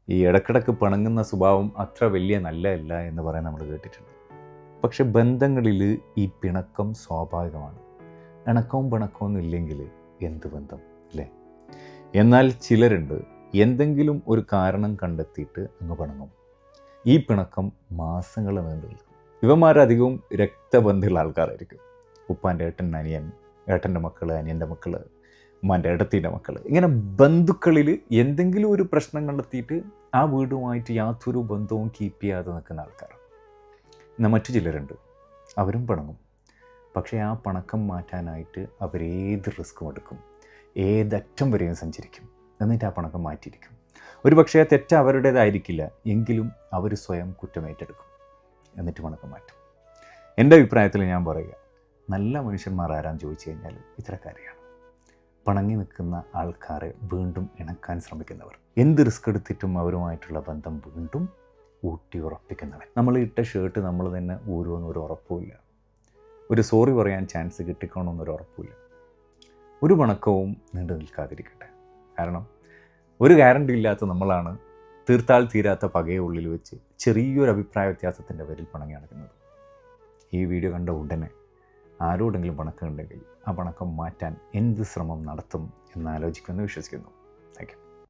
ഈ ഇടക്കിടക്ക് പിണങ്ങുന്ന സ്വഭാവം അത്ര വലിയ നല്ലതല്ല എന്ന് പറയാൻ നമ്മൾ കേട്ടിട്ടുണ്ട്. പക്ഷെ ബന്ധങ്ങളിൽ ഈ പിണക്കം സ്വാഭാവികമാണ്. ഇണക്കവും പിണക്കവും ഇല്ലെങ്കിൽ എന്ത് ബന്ധം അല്ലേ? എന്നാൽ ചിലരുണ്ട്, എന്തെങ്കിലും ഒരു കാരണം കണ്ടെത്തിയിട്ട് അങ്ങ് പിണങ്ങും. ഈ പിണക്കം മാസങ്ങൾ നീണ്ടു നിൽക്കും. ഇവന്മാരധികവും രക്തബന്ധമുള്ള ആൾക്കാരായിരിക്കും. ഉപ്പാൻ്റെ ഏട്ടൻ അനിയൻ, ഏട്ടൻ്റെ മക്കൾ, അനിയൻ്റെ മക്കൾ, ഉമ്മാൻ്റെ ഏട്ടത്തിൻ്റെ മക്കൾ, ഇങ്ങനെ ബന്ധുക്കളിൽ എന്തെങ്കിലും ഒരു പ്രശ്നം കണ്ടെത്തിയിട്ട് ആ വീടുമായിട്ട് യാതൊരു ബന്ധവും കീപ്പ് ചെയ്യാതെ നിൽക്കുന്ന ആൾക്കാർ. എന്നാൽ മറ്റു ചിലരുണ്ട്, അവരും പിണങ്ങും. പക്ഷേ ആ പിണക്കം മാറ്റാനായിട്ട് അവരേത് റിസ്ക്കും എടുക്കും, ഏതറ്റം വരെയും സഞ്ചരിക്കും, എന്നിട്ട് ആ പിണക്കം മാറ്റിയിരിക്കും. ഒരു പക്ഷേ ആ തെറ്റ് അവരുടേതായിരിക്കില്ല, എങ്കിലും അവർ സ്വയം കുറ്റമേറ്റെടുക്കും, എന്നിട്ട് പിണക്കം മാറ്റും. എൻ്റെ അഭിപ്രായത്തിൽ ഞാൻ പറയുക, നല്ല മനുഷ്യന്മാർ ആരാന്ന് ചോദിച്ചു കഴിഞ്ഞാൽ ഇത്തരക്കാരെയാണ്. പിണങ്ങി നിൽക്കുന്ന ആൾക്കാരെ വീണ്ടും ഇണക്കാൻ ശ്രമിക്കുന്നവർ, എന്ത് റിസ്ക് എടുത്തിട്ടും അവരുമായിട്ടുള്ള ബന്ധം വീണ്ടും ഊട്ടി ഉറപ്പിക്കുന്നവൻ. നമ്മൾ ഇട്ട ഷർട്ട് നമ്മൾ തന്നെ ഊരുമെന്നൊരു ഉറപ്പുമില്ല, ഒരു സോറി പറയാൻ ചാൻസ് കിട്ടിക്കണമെന്നൊരു ഉറപ്പുമില്ല. ഒരു പിണക്കവും നീണ്ടു നിൽക്കാതിരിക്കട്ടെ. കാരണം ഒരു ഗ്യാരണ്ടി ഇല്ലാത്ത നമ്മളാണ് തീർത്താൽ തീരാത്ത പകയെ ഉള്ളിൽ വെച്ച് ചെറിയൊരു അഭിപ്രായ വ്യത്യാസത്തിൻ്റെ പേരിൽ പിണങ്ങി നടക്കുന്നത്. ഈ വീഡിയോ കണ്ട ഉടനെ ആരോടെങ്കിലും പിണക്കമുണ്ടെങ്കിൽ ആ പിണക്കം മാറ്റാൻ എന്ത് ശ്രമം നടത്തും എന്നാലോചിക്കുമെന്ന് വിശ്വസിക്കുന്നു. Thank you.